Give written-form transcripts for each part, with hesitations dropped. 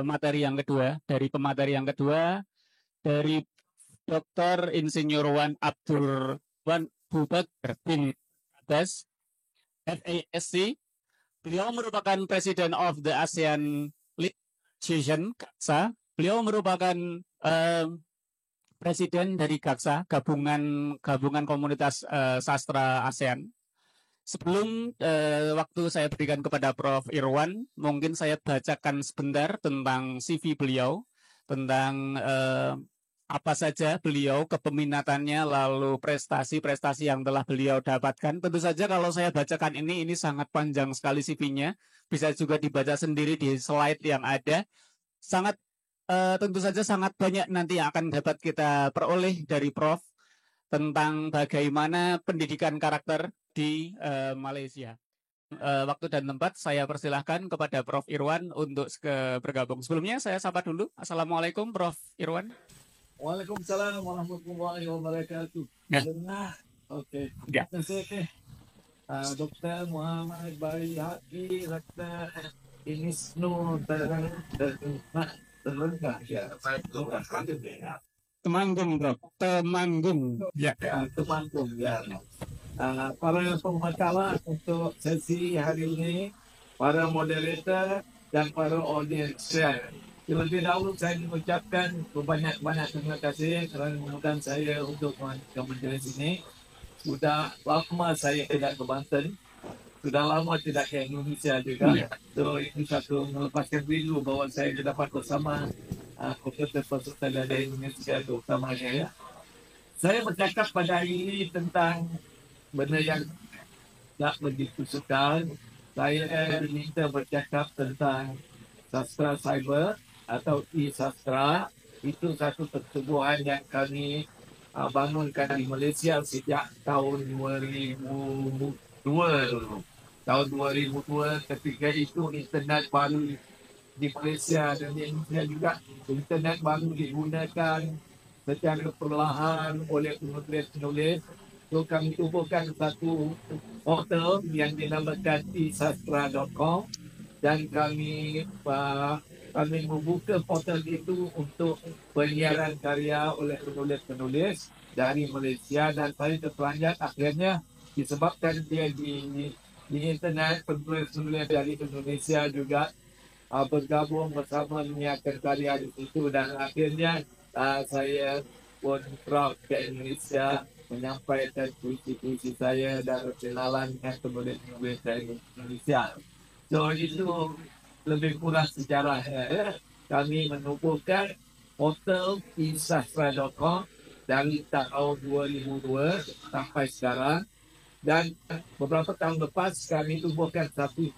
materi yang kedua. Dari pemateri yang kedua, dari Dr. Insinyur Wan Abdul Wan Bubakar bin Abbas, FASC. Beliau merupakan President of the ASEAN Legislation, GAKSA. Beliau merupakan Presiden dari GAKSA, gabungan komunitas sastra ASEAN. Sebelum waktu saya berikan kepada Prof. Irwan, mungkin saya bacakan sebentar tentang CV beliau, tentang apa saja beliau, kepeminatannya, lalu prestasi-prestasi yang telah beliau dapatkan. Tentu saja kalau saya bacakan ini sangat panjang sekali CV-nya, bisa juga dibaca sendiri di slide yang ada. Sangat tentu saja sangat banyak nanti yang akan dapat kita peroleh dari Prof tentang bagaimana pendidikan karakter di Malaysia. Waktu dan tempat saya persilahkan kepada Prof. Irwan untuk bergabung. Sebelumnya saya sapa dulu. Assalamualaikum Prof. Irwan. Waalaikumsalam warahmatullahi wabarakatuh. Ya. Oke. Ya. Terima kasih Dr. Muhammad Bari Haki, Dr. Inisnu Temanggung, Prof. Temanggung. Ya. Temanggung, ya. Para pemakalah untuk sesi hari ini, para moderator dan para audiens. Terlebih dahulu saya mengucapkan banyak-banyak terima kasih kerana mengundang saya untuk ke majlis ini. Sudah lama saya tidak ke Banten, sudah lama tidak ke Indonesia juga. So ini satu melepaskan rindu bahawa saya dapat bersama peserta dari Indonesia terutama saya. Saya bercakap pada hari ini tentang benda yang tak begitu sukar. Saya diminta bercakap tentang sastra cyber atau e-sastra. Itu satu pertubuhan yang kami bangunkan di Malaysia sejak tahun 2002 dulu. Tahun 2002 ketika itu internet baru di Malaysia dan di Indonesia juga. Internet baru digunakan secara perlahan oleh penulis-penulis. So kami tubuhkan satu portal yang dinamakan e-sastra.com dan kami membuka portal itu untuk penyiaran karya oleh penulis-penulis dari Malaysia, dan saya terperanjat akhirnya disebabkan dia di internet, penulis-penulis dari Indonesia juga bergabung bersama menyiarkan karya di situ, dan akhirnya saya pun proud ke Indonesia menyampaikan puisi-puisi saya dan kenalan dengan penulis-penulis dari Indonesia. So itu lebih kurang sejarah. Kami menubuhkan portal e-sastra.com dari tahun 2002 sampai sekarang, dan beberapa tahun lepas kami tubuhkan satu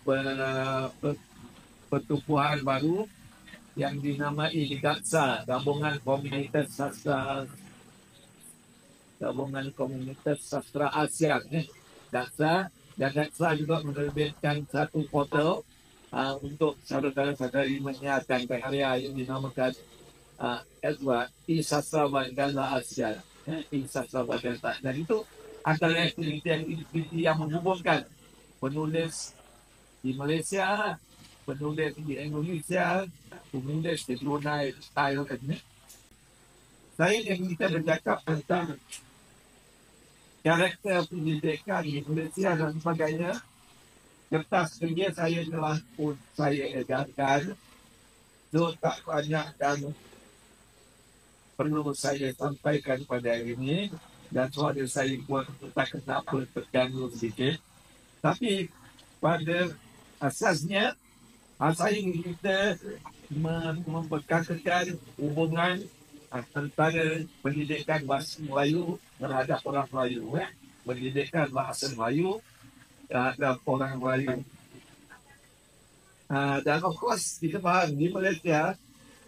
pertubuhan baru yang dinamai GAKSA, Gabungan Komunitas Sastra ASEAN. GAKSA, dan GAKSA juga menerbitkan satu portal untuk saudara-saudari menyiarkan karya yang dinamakan e-sastra Bandara ASEAN. E-sastra Bandara, dan itu antara aktiviti yang menghubungkan penulis di Malaysia, penulis di Indonesia, penulis di Brunei, Thailand. Saya ingin kita bercakap tentang karakter pendidikan di Malaysia dan sebagainya. Kertas kerja saya telah pun saya edarkan. So tak banyak dan perlu saya sampaikan pada hari ini, dan suara saya buat tak kenapa terganggu sedikit. Tapi pada asasnya saya ingin kita memperkatakan hubungan antara pendidikan bahasa Melayu terhadap orang Melayu. Pendidikan bahasa Melayu terhadap orang Melayu. Dan of course kita faham di Malaysia,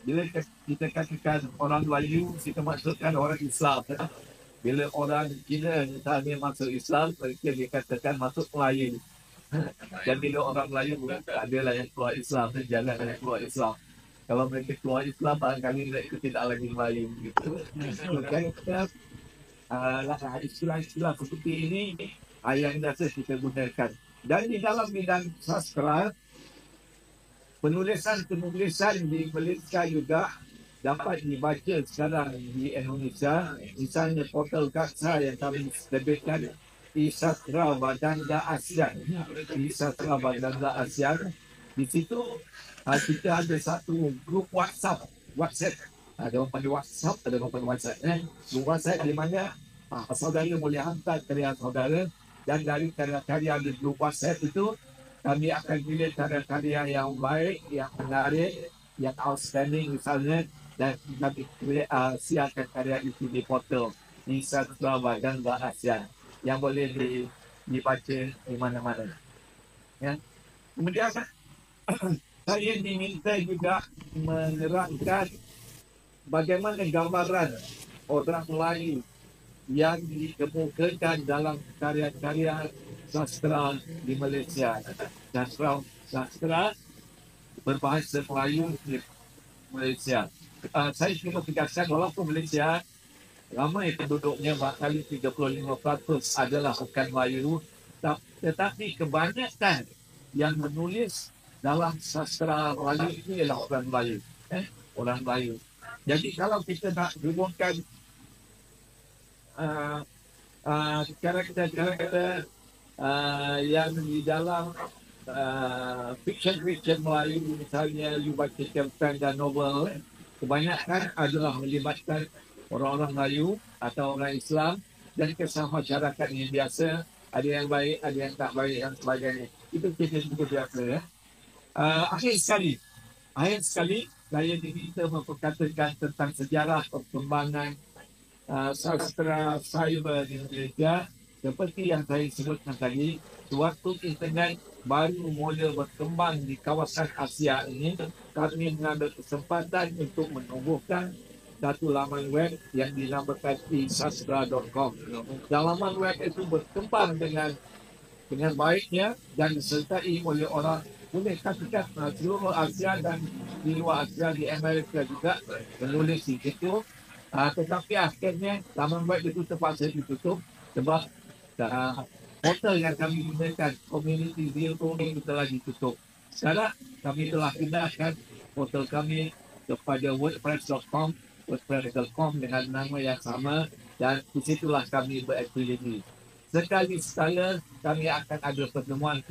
bila kita katakan orang Melayu, kita maksudkan orang Islam. Bila orang Cina misalnya masuk Islam, mereka dikatakan masuk Melayu. Dan bila orang Melayu adalah yang keluar Islam, dan jangan yang keluar Islam. Kalau mereka keluar Islam, barangkali mereka tidak lagi Melayu. Istilah-istilah seperti ini yang biasa kita gunakan. Dan di dalam bidang sastra, penulisan di Malaysia juga dapat dibaca sekarang di Indonesia. Misalnya portal Gaksa yang kami terbitkan, e-Sastra Baganda ASEAN. e-Sastra Baganda ASEAN. Di situ kita ada satu grup WhatsApp. Ada orang panggil WhatsApp, ada orang panggil WhatsApp. Grup WhatsApp di mana saudara boleh hantar karya saudara, dan dari karya-karya di grup WhatsApp itu kami akan pilih karya-karya yang baik, yang menarik, yang outstanding misalnya, dan kami siarkan karya itu di portal e-Sastra Baganda ASEAN yang boleh dibaca di mana-mana. Ya. Kemudian saya diminta juga menerangkan bagaimana gambaran orang Melayu yang dikemukakan dalam karya-karya sastra di Malaysia. Sastra berbahasa Melayu di Malaysia. Saya cuma tegaskan walaupun Malaysia ramai penduduknya, barangkali 35% adalah bukan Melayu, tetapi kebanyakan yang menulis dalam sastra Melayu ini adalah orang Melayu. Orang Melayu. Jadi kalau kita nak hubungkan karakter-karakter yang di dalam fiction Melayu, misalnya you baca cerpen dan novel, kebanyakan adalah melibatkan orang-orang Melayu atau orang Islam dan kisah masyarakat yang biasa, ada yang baik, ada yang tak baik dan sebagainya. Itu cerita biasa. Ya. Akhir sekali saya diminta memperkatakan tentang sejarah perkembangan sastra cyber di Malaysia. Seperti yang saya sebutkan tadi, sewaktu internet baru mula berkembang di kawasan Asia ini, kami mengambil kesempatan untuk menumbuhkan satu laman web yang dinamakan e-Sastra.com. Laman web itu berkembang dengan baiknya dan disertai oleh orang, boleh katakan seluruh Asia dan di luar Asia, di Amerika juga menulis di situ. Tetapi akhirnya laman web itu terpaksa ditutup sebab portal yang kami gunakan, Community Zero itu telah ditutup. Sekarang kami telah pindahkan portal kami kepada WordPress.com dengan nama yang sama, dan disitulah kami beraktiviti. Sekali-sekala kami akan ada pertemuan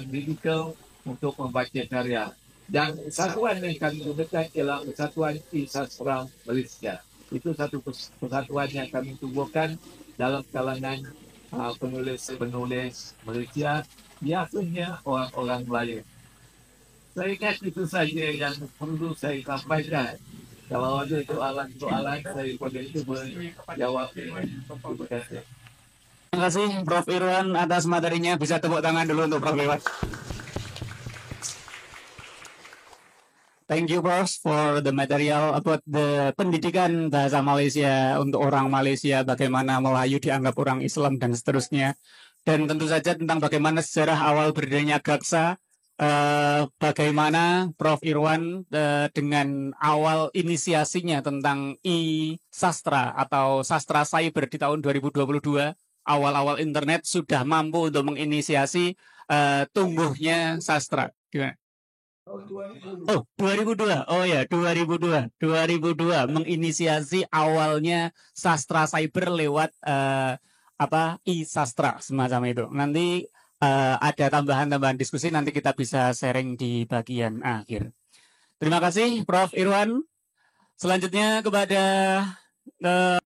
biblical untuk membaca karya. Dan persatuan yang kami gunakan ialah Persatuan e-Sastra Malaysia. Itu satu persatuan yang kami tubuhkan dalam kalangan penulis Malaysia, biasanya orang-orang Melayu. Saya ingat itu saja yang perlu saya sampaikan. Kalau ada soalan, saya boleh cuba jawab. Terima kasih. Terima kasih Prof. Irwan atas materinya. Bisa tepuk tangan dulu untuk Prof. Irwan. Thank you, Prof, for the material about the pendidikan bahasa Malaysia untuk orang Malaysia, bagaimana Melayu dianggap orang Islam dan seterusnya. Dan tentu saja tentang bagaimana sejarah awal berdirinya Gaksa, bagaimana Prof. Irwan dengan awal inisiasinya tentang e-sastra atau sastra cyber di tahun 2022, awal-awal internet sudah mampu untuk menginisiasi tumbuhnya sastra. Gimana? Oh, 2002. Oh ya, 2002 menginisiasi awalnya sastra cyber lewat e-sastra semacam itu. Nanti ada tambahan-tambahan diskusi, nanti kita bisa sharing di bagian akhir. Terima kasih Prof. Irwan. Selanjutnya kepada